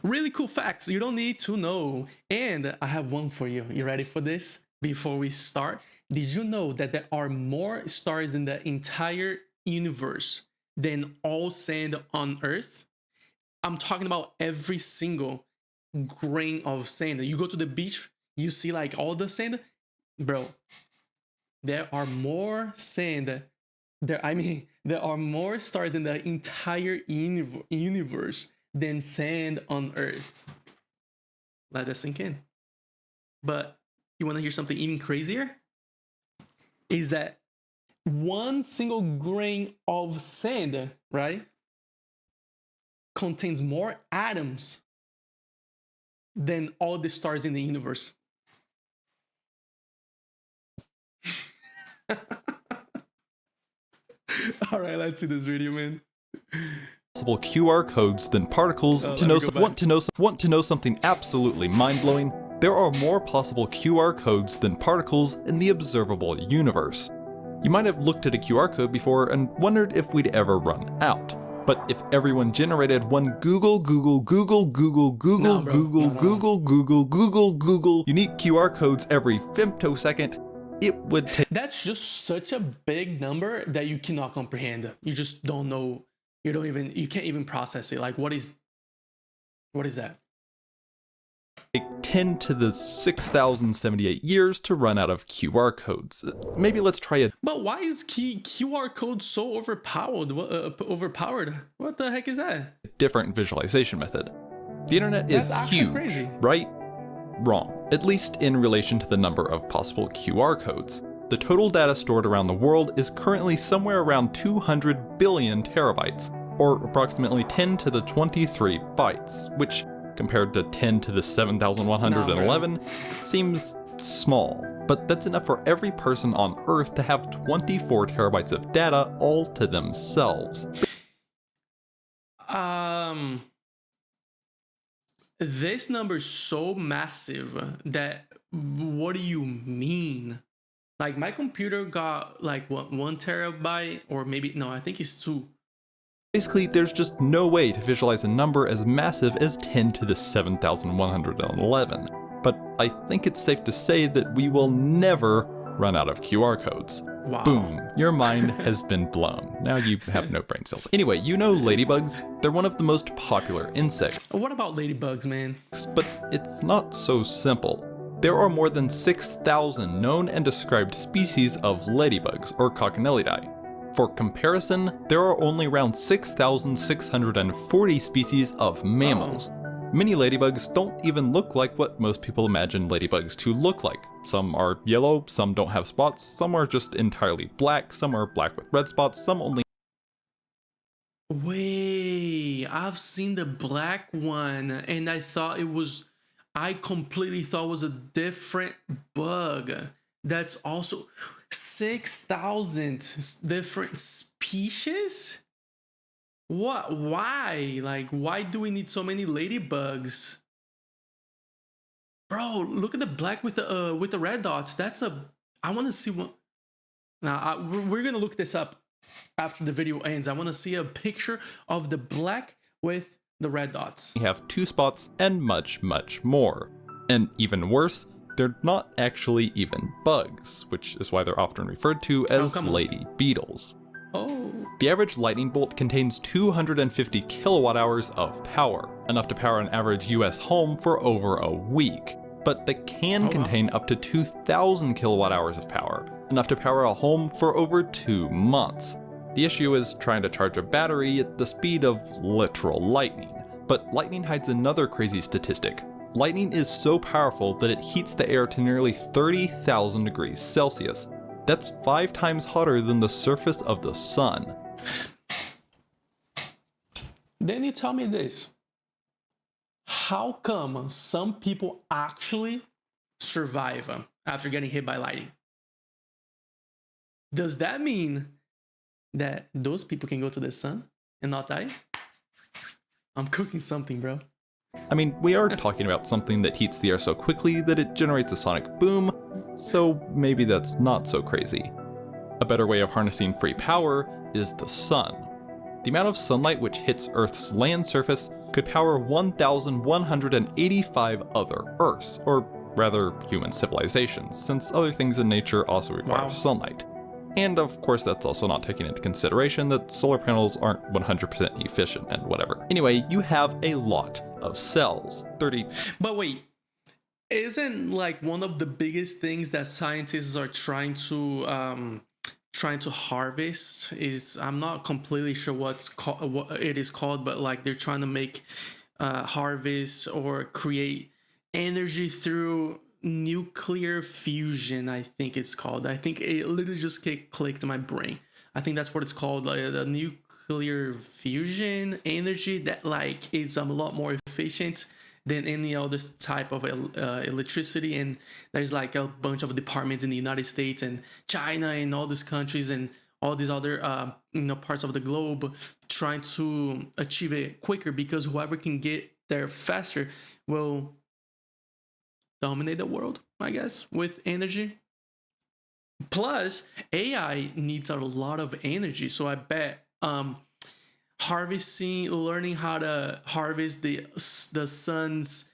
Really cool facts you don't need to know. And I have one for you. You ready for this? Before we start, did you know that there are more stars in the entire universe than all sand on Earth? I'm talking about every single grain of sand. You go to the beach, you see like all the sand. Bro, there are more sand. There are more stars in the entire universe than sand on Earth. Let that sink in. But you want to hear something even crazier? Is that one single grain of sand, right, contains more atoms than all the stars in the universe. All right, let's see this video, man. Possible QR codes than particles. Want to know something absolutely mind-blowing? There are more possible QR codes than particles in the observable universe. You might have looked at a QR code before and wondered if we'd ever run out. But if everyone generated one Google unique QR codes every femtosecond, it would take— That's just such a big number that you cannot comprehend. You just don't know. You can't even process it. Like, what is that? Take 10 to the 6,078 years to run out of QR codes. Maybe let's try it. But why is QR code so overpowered? What the heck is that? Different visualization method. The internet is huge, crazy. Right? Wrong, at least in relation to the number of possible QR codes. The total data stored around the world is currently somewhere around 200 billion terabytes, or approximately 10 to the 23 bytes, which, compared to 10 to the 7,111, seems small. But that's enough for every person on Earth to have 24 terabytes of data all to themselves. This number is so massive that, what do you mean? Like, my computer got like what, 1 terabyte, or maybe, no, I think it's 2. Basically, there's just no way to visualize a number as massive as 10 to the 7,111. But I think it's safe to say that we will never run out of QR codes. Wow. Boom, your mind has been blown. Now you have no brain cells. Anyway, you know ladybugs? They're one of the most popular insects. What about ladybugs, man? But it's not so simple. There are more than 6,000 known and described species of ladybugs, or Coccinellidae. For comparison, there are only around 6,640 species of mammals. Many ladybugs don't even look like what most people imagine ladybugs to look like. Some are yellow, some don't have spots, some are just entirely black, some are black with red spots, some only— Wait, I've seen the black one, and I completely thought it was a different bug. That's also 6,000 different species? What? Why? Like, why do we need so many ladybugs? Bro, look at the black with the red dots. I want to see one. Now, we're gonna look this up after the video ends. I want to see a picture of the black with the red dots. We have 2 spots and much, much more. And even worse, they're not actually even bugs, which is why they're often referred to as lady beetles. Oh. The average lightning bolt contains 250 kilowatt hours of power, enough to power an average US home for over a week. But they can contain up to 2,000 kilowatt hours of power, enough to power a home for over 2 months. The issue is trying to charge a battery at the speed of literal lightning. But lightning hides another crazy statistic. Lightning is so powerful that it heats the air to nearly 30,000 degrees Celsius. That's 5 times hotter than the surface of the sun. Then you tell me this. How come some people actually survive after getting hit by lightning? Does that mean that those people can go to the sun and not die? I'm cooking something, bro. I mean, we are talking about something that heats the air so quickly that it generates a sonic boom, so maybe that's not so crazy. A better way of harnessing free power is the sun. The amount of sunlight which hits Earth's land surface could power 1,185 other Earths, or rather human civilizations, since other things in nature also require Wow. sunlight. And of course, that's also not taking into consideration that solar panels aren't 100% efficient and whatever. Anyway, you have a lot of cells. 30. But wait, isn't like one of the biggest things that scientists are trying to harvest is, I'm not completely sure what it is called, but like they're trying to make harvest or create energy through nuclear fusion, I think it's called. I think it literally just clicked in my brain. I think that's what it's called, like the nuclear fusion energy, that like is a lot more efficient than any other type of electricity. And there's like a bunch of departments in the United States and China and all these countries and all these other parts of the globe trying to achieve it quicker, because whoever can get there faster will dominate the world, I guess, with energy. Plus, AI needs a lot of energy, so I bet learning how to harvest the sun's,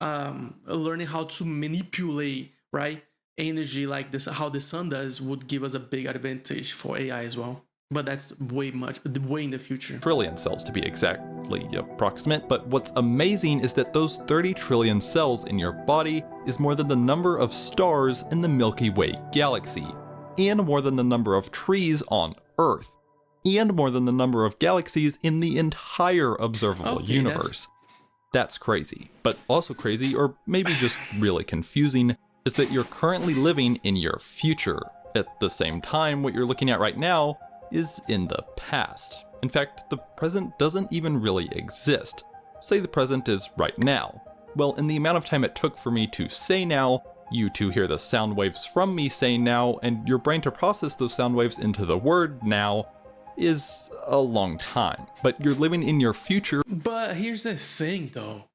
learning how to manipulate, right, energy like this, how the sun does, would give us a big advantage for AI as well. But that's way in the future. Trillion cells to be exactly approximate, but what's amazing is that those 30 trillion cells in your body is more than the number of stars in the Milky Way galaxy, and more than the number of trees on Earth, and more than the number of galaxies in the entire observable universe. That's crazy. But also crazy, or maybe just really confusing, is that you're currently living in your future. At the same time, what you're looking at right now is in the past. In fact, the present doesn't even really exist. Say the present is right now. Well, in the amount of time it took for me to say now, you to hear the sound waves from me saying now, and your brain to process those sound waves into the word now, is a long time. But you're living in your future. But here's the thing though.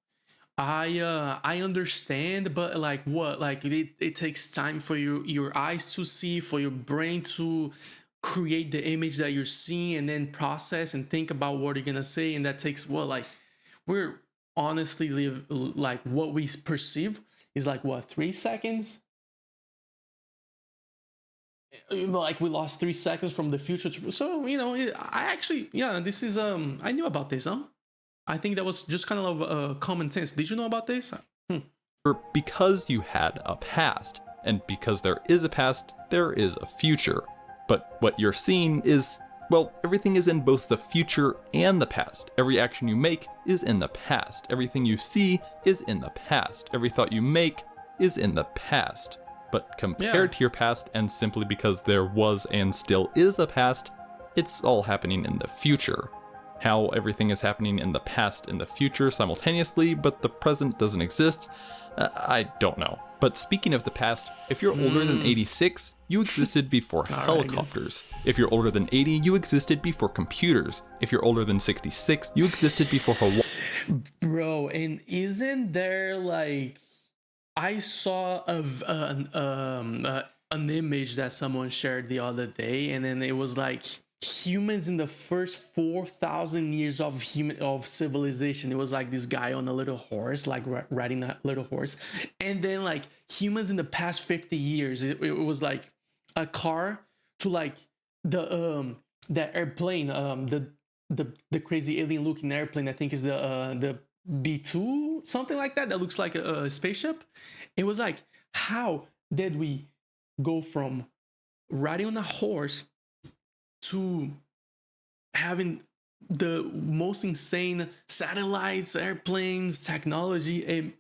I understand, but like what? Like it takes time for your eyes to see, for your brain to create the image that you're seeing, and then process and think about what you're gonna say, and that takes what, like, we're honestly like what we perceive is like what, 3 seconds? Like we lost 3 seconds from the future so I actually, yeah, this is I knew about this. I think that was just kind of common sense. Did you know about this? Because you had a past, and because there is a past, there is a future. But what you're seeing is, well, everything is in both the future and the past. Every action you make is in the past. Everything you see is in the past. Every thought you make is in the past. But compared to your past, and simply because there was and still is a past, it's all happening in the future. How everything is happening in the past and the future simultaneously, but the present doesn't exist, I don't know. But speaking of the past, if you're older than 86, you existed before helicopters. If you're older than 80, you existed before computers. If you're older than 66, you existed before Hawaii. Bro, and isn't there like, I saw an image that someone shared the other day, and then it was like humans in the first 4,000 years of civilization. It was like this guy on a little horse, like riding a little horse, and then like humans in the past 50 years, it was like a car to like the airplane, the crazy alien looking airplane. I think is the B2, something like that looks like a spaceship. It was like, how did we go from riding on a horse to having the most insane satellites, airplanes, technology?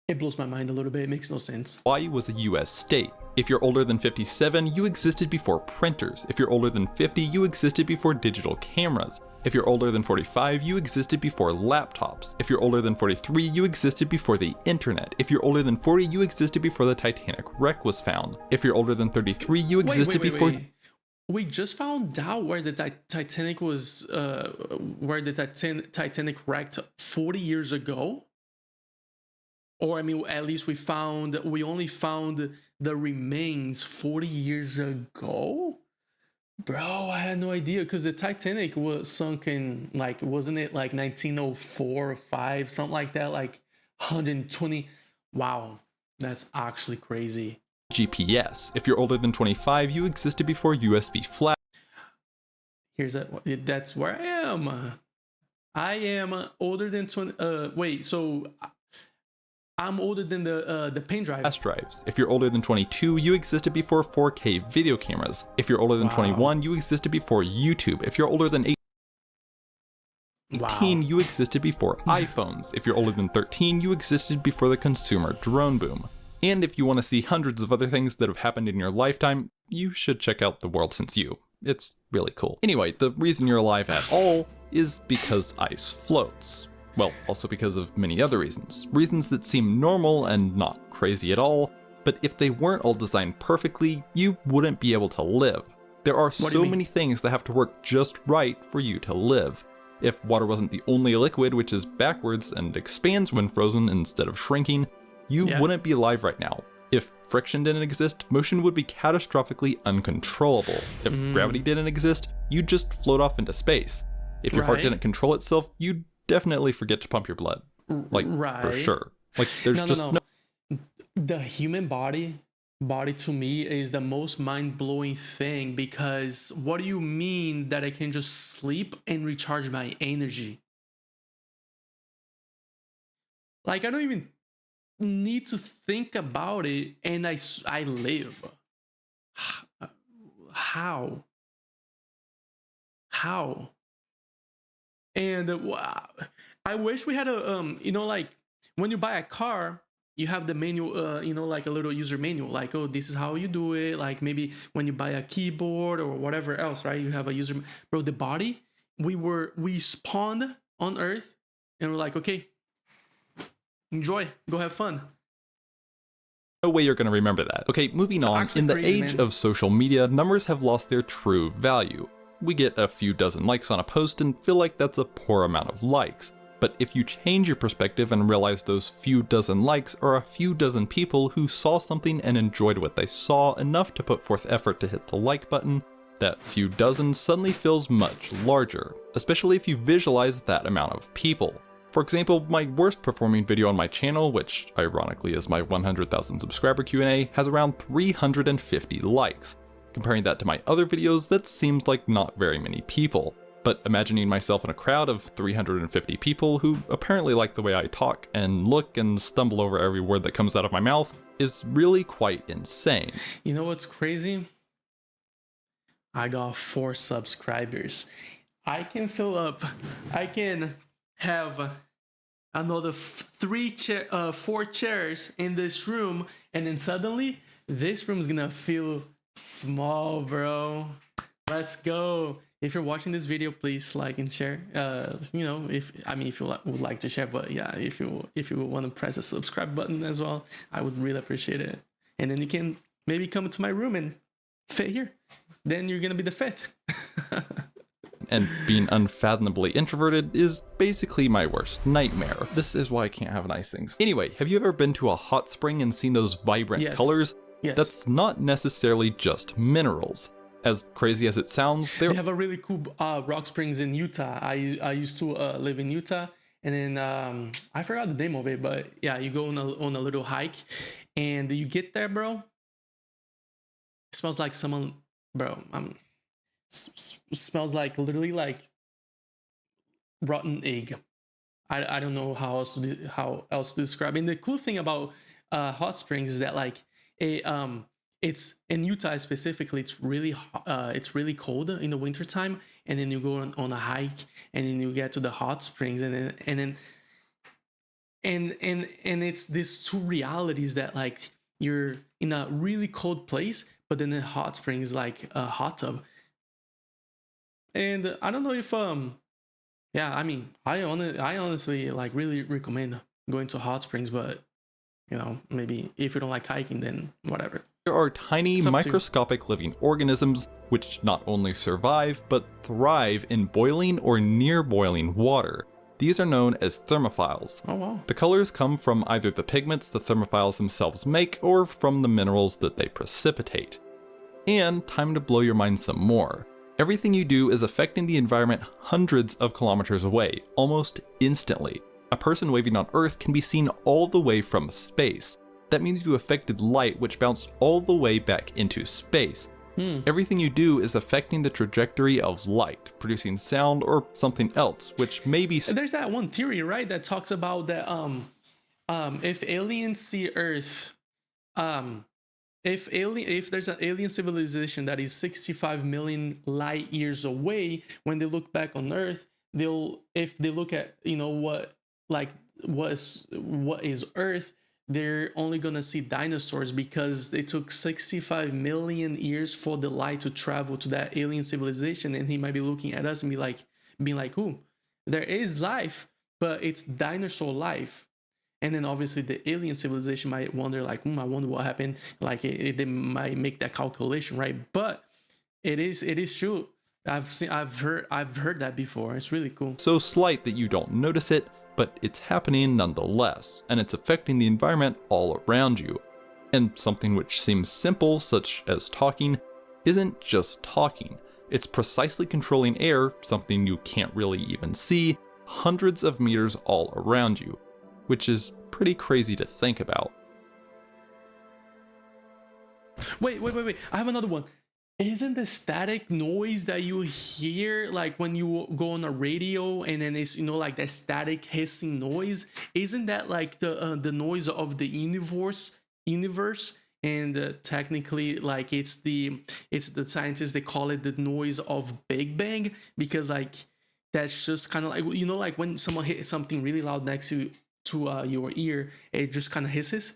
It blows my mind a little bit. It makes no sense. Hawaii was a US state. If you're older than 57, you existed before printers. If you're older than 50, you existed before digital cameras. If you're older than 45, you existed before laptops. If you're older than 43, you existed before the internet. If you're older than 40, you existed before the Titanic wreck was found. If you're older than 33, you existed before... We just found out where the Titanic was, where the Titanic wrecked 40 years ago? Or I mean, at least we only found the remains 40 years ago? Bro, I had no idea because the Titanic was sunk in like wasn't it like 1904 or 5, something like that, like 120. Wow, that's actually crazy. GPS. If you're older than 25, you existed before USB flash. Here's a that's where I am. I am older than 20. Wait, so I'm older than the pen drive. Flash drives. If you're older than 22, you existed before 4K video cameras. If you're older than Wow. 21, you existed before YouTube. If you're older than 18, Wow. you existed before iPhones. If you're older than 13, you existed before the consumer drone boom. And if you want to see hundreds of other things that have happened in your lifetime, you should check out The World Since You. It's really cool. Anyway, the reason you're alive at all is because ice floats. Well, also because of many other reasons. Reasons that seem normal and not crazy at all, but if they weren't all designed perfectly, you wouldn't be able to live. There are so many things that have to work just right for you to live. If water wasn't the only liquid which is backwards and expands when frozen instead of shrinking, you wouldn't be alive right now. If friction didn't exist, motion would be catastrophically uncontrollable. If gravity didn't exist, you'd just float off into space. If your heart didn't control itself, you'd definitely forget to pump your blood. Like, for sure. Like, there's no... The human body to me is the most mind-blowing thing, because what do you mean that I can just sleep and recharge my energy? Like, I don't even need to think about it and I live. How? And I wish we had a like when you buy a car, you have the manual, like a little user manual, like, oh, this is how you do it. Like maybe when you buy a keyboard or whatever else, right? You have a user. Bro, the body, we spawned on Earth, and we're like, okay, enjoy, go have fun. No way you're going to remember that. Okay, moving on. In the age of social media, numbers have lost their true value. We get a few dozen likes on a post and feel like that's a poor amount of likes. But if you change your perspective and realize those few dozen likes are a few dozen people who saw something and enjoyed what they saw enough to put forth effort to hit the like button, that few dozen suddenly feels much larger, especially if you visualize that amount of people. For example, my worst performing video on my channel, which ironically is my 100,000 subscriber Q&A, has around 350 likes. Comparing that to my other videos, that seems like not very many people. But imagining myself in a crowd of 350 people who apparently like the way I talk and look and stumble over every word that comes out of my mouth is really quite insane. You know what's crazy? I got 4 subscribers. I can have another 4 chairs in this room, and then suddenly this room is gonna feel small, bro. Let's go. If you're watching this video, please like and share. If you would like to share, but yeah, if you want to press the subscribe button as well, I would really appreciate it. And then you can maybe come to my room and fit here. Then you're gonna be the 5th. And being unfathomably introverted is basically my worst nightmare. This is why I can't have nice things. Anyway, have you ever been to a hot spring and seen those vibrant colors? Yes. That's not necessarily just minerals. As crazy as it sounds, they have a really cool rock springs in Utah. I used to live in Utah, and then I forgot the name of it, but yeah, you go on a little hike, and you get there, bro. It smells like someone, bro. Smells like literally like rotten egg. I don't know how else to describe it. And the cool thing about hot springs is that like it's in Utah specifically, it's really cold in the wintertime, and then you go on a hike, and then you get to the hot springs, and it's these two realities that like you're in a really cold place, but then the hot spring is like a hot tub. And I don't know if I honestly like really recommend going to hot springs, but maybe if you don't like hiking, then whatever. There are tiny microscopic living organisms which not only survive but thrive in boiling or near boiling water. These are known as thermophiles. Oh wow. The colors come from either the pigments the thermophiles themselves make or from the minerals that they precipitate. And time to blow your mind some more. Everything you do is affecting the environment hundreds of kilometers away, almost instantly. A person waving on Earth can be seen all the way from space. That means you affected light, which bounced all the way back into space. Everything you do is affecting the trajectory of light, producing sound or something else, which may be... There's that one theory, right, that talks about that if aliens see Earth, if there's an alien civilization that is 65 million light years away, when they look back on Earth, if they look at, you know, what is Earth, they're only gonna see dinosaurs, because it took 65 million years for the light to travel to that alien civilization. And he might be looking at us and being like, ooh, there is life, but it's dinosaur life. And then obviously the alien civilization might wonder like, I wonder what happened. Like they might make that calculation, right? But it is true. I've heard that before. It's really cool. So slight that you don't notice it, but it's happening nonetheless, and it's affecting the environment all around you. And something which seems simple, such as talking, isn't just talking. It's precisely controlling air, something you can't really even see, hundreds of meters all around you, which is pretty crazy to think about. Wait. I have another one. Isn't the static noise that you hear, like when you go on a radio and then it's, you know, like that static hissing noise, isn't that like the noise of the universe? And technically, like it's the scientists, they call it the noise of Big Bang, because like that's just kind of like, you know, like when someone hits something really loud next to your ear, it just kind of hisses,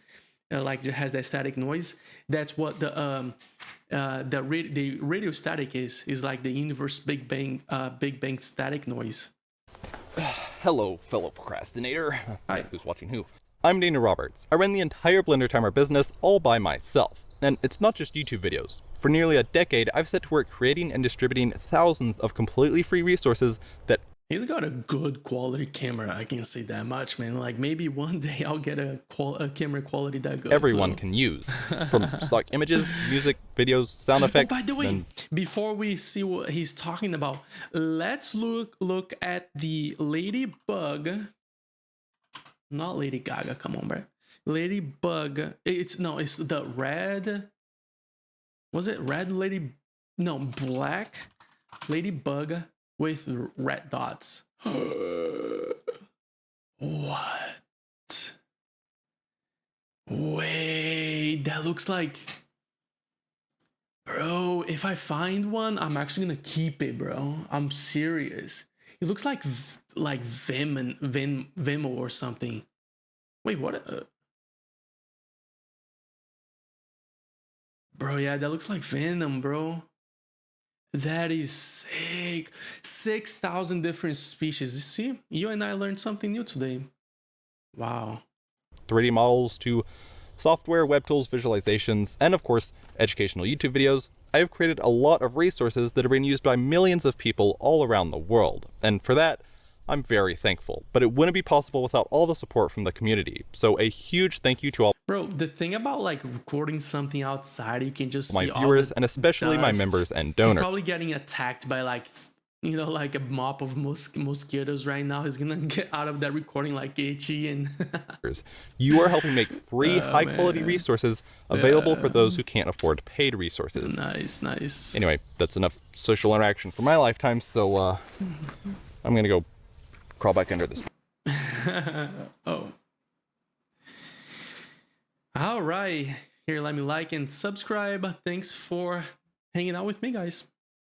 like it has that static noise. That's what the radio static is like the universe Big Bang static noise. Hello, fellow procrastinator. Hi. Who's watching who? I'm Dana Roberts. I run the entire BlenderTimer business all by myself. And it's not just YouTube videos. For nearly a decade, I've set to work creating and distributing thousands of completely free resources that... He's got a good quality camera, I can say that much, man. Like maybe one day I'll get a camera quality that good everyone too. can use. From stock images, music, videos, sound effects... Oh, by the way, before we see what he's talking about, let's look at the Ladybug. Not Lady Gaga, come on, bro. Ladybug. It's the red. Was it red lady? No, black Ladybug with red dots. What? Wait, that looks like... Bro, if I find one, I'm actually gonna keep it, bro. I'm serious. It looks like Vimo or something. Wait, what? Bro, yeah, that looks like Venom, bro. That is sick. 6,000 different species. You see, you and I learned something new today. Wow. 3D models to software, web tools, visualizations, and of course, educational YouTube videos, I have created a lot of resources that are being used by millions of people all around the world. And for that, I'm very thankful. But it wouldn't be possible without all the support from the community. So a huge thank you to all... Bro, the thing about like recording something outside, you can just my see viewers, all the and especially my dust. members and He's donors. probably getting attacked by like, you know, like a mop of mosquitoes right now. He's gonna get out of that recording like itchy and... You are helping make free, high-quality resurces available for those who can't afford paid resources. Nice. Anyway, that's enough social interaction for my lifetime, so I'm gonna go crawl back under this. Oh. All right. Here, let me like and subscribe. Thanks for hanging out with me, guys.